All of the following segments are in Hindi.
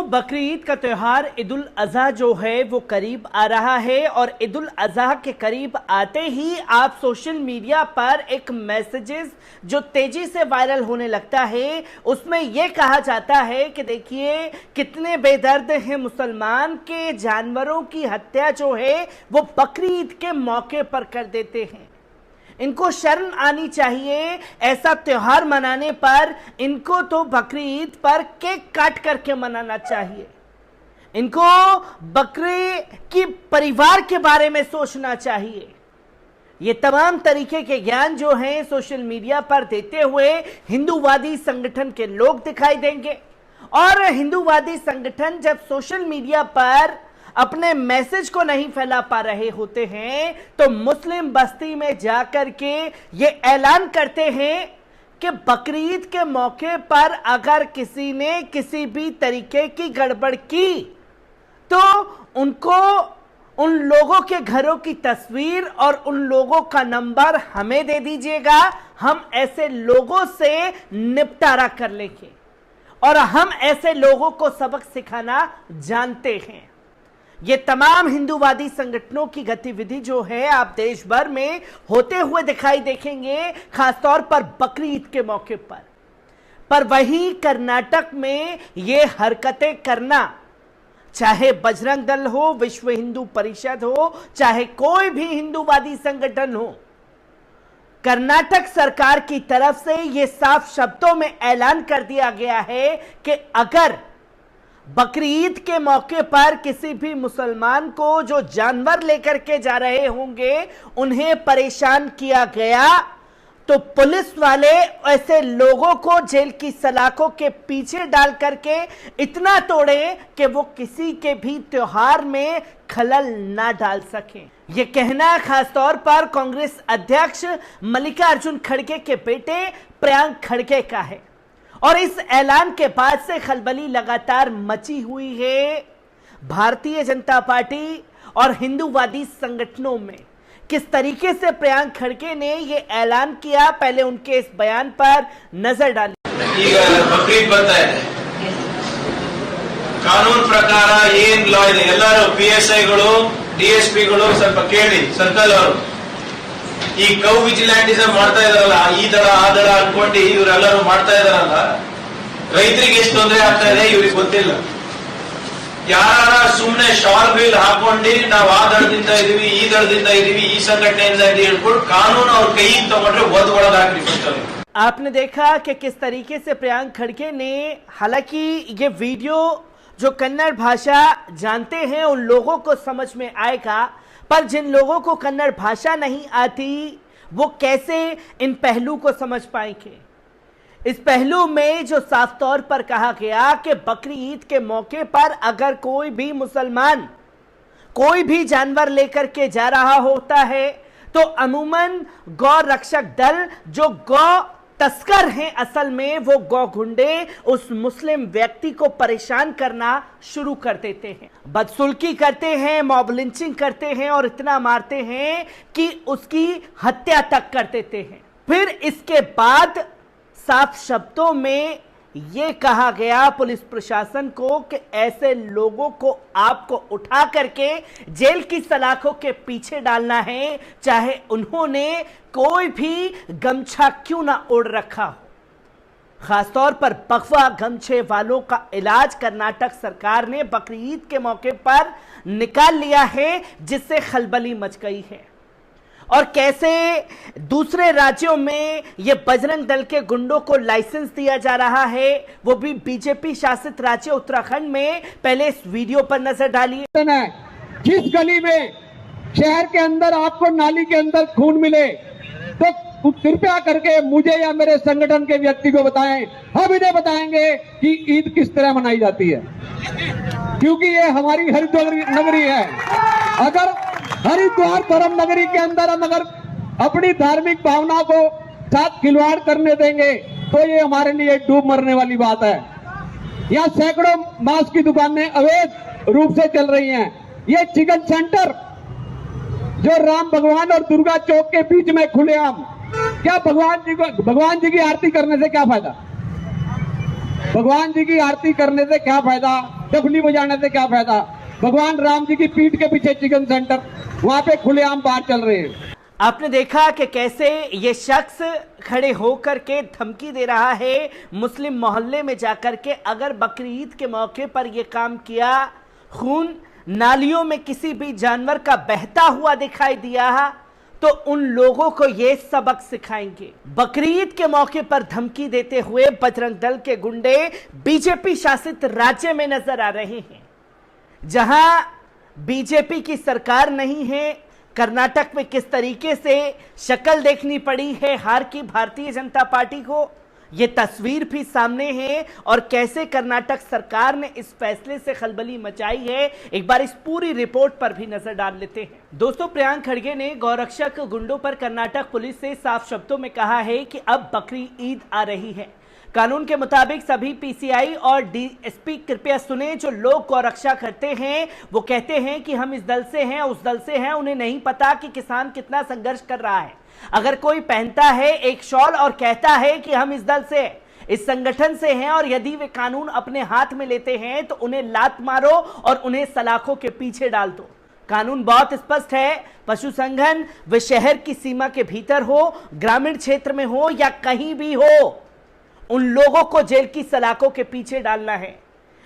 बकरीद का त्योहार ईद उल अजहा जो है वो करीब आ रहा है और ईद उल अजहा के करीब आते ही आप सोशल मीडिया पर एक मैसेजेस जो तेजी से वायरल होने लगता है, उसमें यह कहा जाता है कि देखिए कितने बेदर्द हैं मुसलमान के जानवरों की हत्या जो है वो बकरीद के मौके पर कर देते हैं। इनको शर्म आनी चाहिए। ऐसा त्योहार मनाने पर इनको तो बकरीद पर केक काट करके मनाना चाहिए। इनको बकरे की परिवार के बारे में सोचना चाहिए। ये तमाम तरीके के ज्ञान जो हैं सोशल मीडिया पर देते हुए हिंदूवादी संगठन के लोग दिखाई देंगे, और हिंदूवादी संगठन जब सोशल मीडिया पर अपने मैसेज को नहीं फैला पा रहे होते हैं तो मुस्लिम बस्ती में जाकर के ये ऐलान करते हैं कि बकरीद के मौके पर अगर किसी ने किसी भी तरीके की गड़बड़ की तो उनको उन लोगों के घरों की तस्वीर और उन लोगों का नंबर हमें दे दीजिएगा। हम ऐसे लोगों से निपटारा कर लेंगे और हम ऐसे लोगों को सबक सिखाना जानते हैं। ये तमाम हिंदूवादी संगठनों की गतिविधि जो है आप देश भर में होते हुए दिखाई देखेंगे, खासतौर पर बकरीद के मौके पर वहीं कर्नाटक में ये हरकतें करना, चाहे बजरंग दल हो, विश्व हिंदू परिषद हो, चाहे कोई भी हिंदूवादी संगठन हो, कर्नाटक सरकार की तरफ से यह साफ शब्दों में ऐलान कर दिया गया है कि अगर बकरीद के मौके पर किसी भी मुसलमान को जो जानवर लेकर के जा रहे होंगे उन्हें परेशान किया गया तो पुलिस वाले ऐसे लोगों को जेल की सलाखों के पीछे डाल करके इतना तोड़े कि वो किसी के भी त्योहार में खलल ना डाल सकें। ये कहना खासतौर पर कांग्रेस अध्यक्ष मल्लिकार्जुन खड़गे के बेटे प्रियंक खड़गे का है, और इस ऐलान के बाद से खलबली लगातार मची हुई है। भारतीय जनता पार्टी और हिंदूवादी संगठनों में किस तरीके से प्रियंक खड़गे ने ये ऐलान किया, पहले उनके इस बयान पर नजर डालिए। बकरीद ಬರ್ತಾ ಇದೆ, ಕಾನೂನು ಪ್ರಕಾರ ಏನ್ ಲಾ ಇದೆ ಎಲ್ಲರೂ ಪಿಎಸ್ಐಗಳು ಡಿಎಸ್ಪಿಗಳು ಸ್ವಲ್ಪ ಕೇಳಿ, ಸರ್ಕಲ್ ಅವರು ಈ ಕೌ ವಿಜಿಲೆಂಟಿಸಮ್ ಮಾಡ್ತಾ ಇದಾರಲ್ಲ, ಈ ದಳ ಆ ದಳ ಅನ್ಕೊಂಡು ಇವರೆಲ್ಲರೂ ಮಾಡ್ತಾ ಇದಾರಲ್ಲ, ರೈತರಿಗೆ ಎಷ್ಟು ತೊಂದರೆ ಆಗ್ತಾ ಇದೆ ಇವ್ರಿಗೆ ಗೊತ್ತಿಲ್ಲ। ಯಾರ ಸುಮ್ಮನೆ ಶಾಲ್ ಬಿಲ್ ಹಾಕೊಂಡು ನಾವು ಆ ದಳದಿಂದ ಇದೀವಿ, ಈ ದಳದಿಂದ ಇದೀವಿ, ಈ ಸಂಘಟನೆಯಿಂದ ಹೇಳ್ಕೊಂಡು ಕಾನೂನು ಅವ್ರ ಕೈಗೆ ತಗೊಂಡ್ರೆ ಒಳಗಾಗ್ಲಿ ಗೊತ್ತಲ್ಲ। आपने देखा कि किस तरीके से प्रियंक खड़गे ने, हालांकि ये वीडियो जो कन्नड़ भाषा जानते हैं उन लोगों को समझ में आएगा, पर जिन लोगों को कन्नड़ भाषा नहीं आती वो कैसे इन पहलू को समझ पाएंगे। इस पहलू में जो साफ तौर पर कहा गया कि बकरीद के मौके पर अगर कोई भी मुसलमान कोई भी जानवर लेकर के जा रहा होता है तो अमूमन गौ रक्षक दल जो गौ तस्कर हैं असल में वो गौ गुंडे उस मुस्लिम व्यक्ति को परेशान करना शुरू कर देते हैं, बदसुल्की करते हैं, मॉब लिंचिंग करते हैं और इतना मारते हैं कि उसकी हत्या तक कर देते हैं। फिर इसके बाद साफ शब्दों में ये कहा गया पुलिस प्रशासन को कि ऐसे लोगों को आपको उठा करके जेल की सलाखों के पीछे डालना है, चाहे उन्होंने कोई भी गमछा क्यों ना ओढ़ रखा हो। खासतौर पर बगवा गमछे वालों का इलाज कर्नाटक सरकार ने बकरीद के मौके पर निकाल लिया है, जिससे खलबली मच गई है। और कैसे दूसरे राज्यों में ये बजरंग दल के गुंडों को लाइसेंस दिया जा रहा है, वो भी बीजेपी शासित राज्य उत्तराखंड में। पहले इस वीडियो पर नजर डालिए। जिस गली में शहर के अंदर आपको नाली के अंदर खून मिले तो कृपया करके मुझे या मेरे संगठन के व्यक्ति को बताएं, हम इन्हें बताएंगे कि ईद किस तरह मनाई जाती है, क्योंकि ये हमारी हरिद्वार नगरी है। अगर हरिद्वार धर्म नगरी के अंदर हम अगर अपनी धार्मिक भावना को साथ खिलवाड़ करने देंगे तो ये हमारे लिए डूब मरने वाली बात है। यहाँ सैकड़ों मांस की दुकानें अवैध रूप से चल रही हैं। ये चिकन सेंटर जो राम भगवान और दुर्गा चौक के बीच में खुलेआम, क्या भगवान जी की आरती करने से क्या फायदा? भगवान जी की आरती करने से क्या फायदा, डफली बजाने से क्या फायदा। भगवान राम जी की पीठ के पीछे चिकन सेंटर, वहां पे खुलेआम बार चल रहे हैं। आपने देखा कि कैसे ये शख्स खड़े होकर के धमकी दे रहा है मुस्लिम मोहल्ले में जाकर के, अगर बकरीद के मौके पर यह काम किया, खून नालियों में किसी भी जानवर का बहता हुआ दिखाई दिया तो उन लोगों को ये सबक सिखाएंगे। बकरीद के मौके पर धमकी देते हुए बजरंग दल के गुंडे बीजेपी शासित राज्य में नजर आ रहे हैं, जहां बीजेपी की सरकार नहीं है। कर्नाटक में किस तरीके से शक्ल देखनी पड़ी है हार की भारतीय जनता पार्टी को, ये तस्वीर भी सामने है, और कैसे कर्नाटक सरकार ने इस फैसले से खलबली मचाई है, एक बार इस पूरी रिपोर्ट पर भी नजर डाल लेते हैं। दोस्तों, प्रियांक खड़गे ने गौरक्षक गुंडों पर कर्नाटक पुलिस से साफ शब्दों में कहा है कि अब बकरी ईद आ रही है। कानून के मुताबिक सभी पीसीआई और डीएसपी कृपया सुने, जो लोग गौरक्षा करते हैं वो कहते हैं कि हम इस दल से हैं, उस दल से हैं, उन्हें नहीं पता कि किसान कितना संघर्ष कर रहा है। अगर कोई पहनता है एक शॉल और कहता है कि हम इस दल से, इस संगठन से हैं, और यदि वे कानून अपने हाथ में लेते हैं तो उन्हें लात मारो और उन्हें सलाखों के पीछे डाल दो। कानून बहुत स्पष्ट है, पशु संघन वे शहर की सीमा के भीतर हो, ग्रामीण क्षेत्र में हो या कहीं भी हो, उन लोगों को जेल की सलाखों के पीछे डालना है।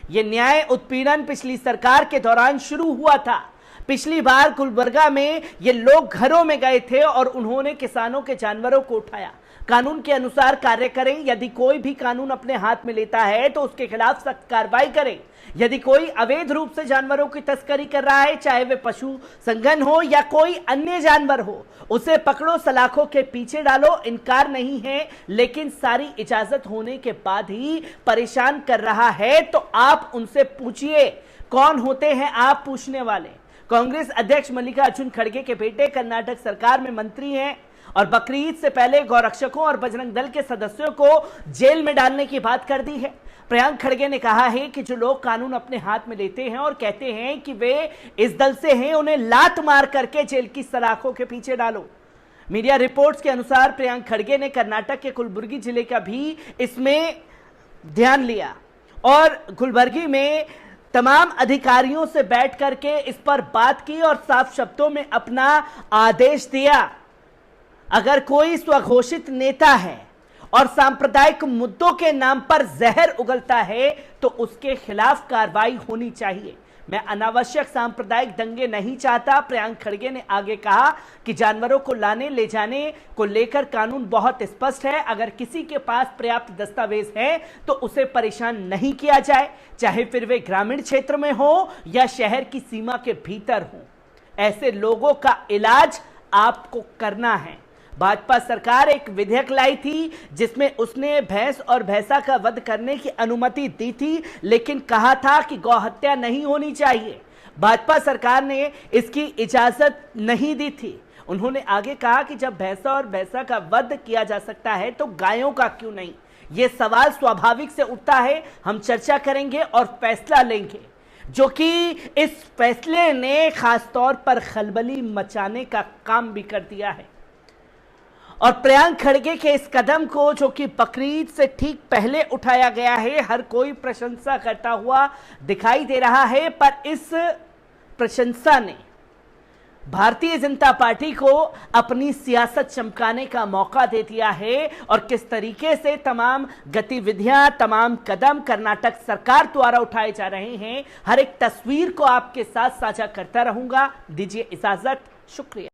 यह न्याय उत्पीड़न पिछली सरकार के दौरान शुरू हुआ था। पिछली बार गुलबर्गा में ये लोग घरों में गए थे और उन्होंने किसानों के जानवरों को उठाया। कानून के अनुसार कार्य करें, यदि कोई भी कानून अपने हाथ में लेता है तो उसके खिलाफ सख्त कार्रवाई करें। यदि कोई अवैध रूप से जानवरों की तस्करी कर रहा है, चाहे वे पशु संघन हो या कोई अन्य जानवर हो, उसे पकड़ो, सलाखों के पीछे डालो। इनकार नहीं है, लेकिन सारी इजाजत होने के बाद ही परेशान कर रहा है तो आप उनसे पूछिए, कौन होते हैं आप पूछने वाले। कांग्रेस अध्यक्ष मल्लिकार्जुन खड़गे के बेटे कर्नाटक सरकार में मंत्री हैं और बकरीद से पहले गौरक्षकों और बजरंग दल के सदस्यों को जेल में डालने की बात कर दी है। प्रियांक खड़गे ने कहा है कि जो लोग कानून अपने हाथ में लेते हैं और कहते हैं कि वे इस दल से हैं, उन्हें लात मार करके जेल की सलाखों के पीछे डालो। मीडिया रिपोर्ट्स के अनुसार प्रियांक खड़गे ने कर्नाटक के कुलबुर्गी जिले का भी इसमें ध्यान लिया और गुलबर्गी में तमाम अधिकारियों से बैठ करके इस पर बात की और साफ शब्दों में अपना आदेश दिया। अगर कोई स्वघोषित नेता है और सांप्रदायिक मुद्दों के नाम पर जहर उगलता है तो उसके खिलाफ कार्रवाई होनी चाहिए। मैं अनावश्यक सांप्रदायिक दंगे नहीं चाहता। प्रियांक खड़गे ने आगे कहा कि जानवरों को लाने ले जाने को लेकर कानून बहुत स्पष्ट है। अगर किसी के पास पर्याप्त दस्तावेज है तो उसे परेशान नहीं किया जाए, चाहे फिर वे ग्रामीण क्षेत्र में हो या शहर की सीमा के भीतर हो। ऐसे लोगों का इलाज आपको करना है। भाजपा सरकार एक विधेयक लाई थी जिसमें उसने भैंस और भैंसा का वध करने की अनुमति दी थी, लेकिन कहा था कि गौ हत्या नहीं होनी चाहिए। भाजपा सरकार ने इसकी इजाजत नहीं दी थी। उन्होंने आगे कहा कि जब भैंसा और भैंसा का वध किया जा सकता है तो गायों का क्यों नहीं। यह सवाल स्वाभाविक से उठता है। हम चर्चा करेंगे और फैसला लेंगे, जो कि इस फैसले ने खासतौर पर खलबली मचाने का काम भी कर दिया है। और प्रियांक खड़गे के इस कदम को, जो कि बकरीद से ठीक पहले उठाया गया है, हर कोई प्रशंसा करता हुआ दिखाई दे रहा है। पर इस प्रशंसा ने भारतीय जनता पार्टी को अपनी सियासत चमकाने का मौका दे दिया है और किस तरीके से तमाम गतिविधियां, तमाम कदम कर्नाटक सरकार द्वारा उठाए जा रहे हैं, हर एक तस्वीर को आपके साथ साझा करता रहूंगा। दीजिए इजाजत, शुक्रिया।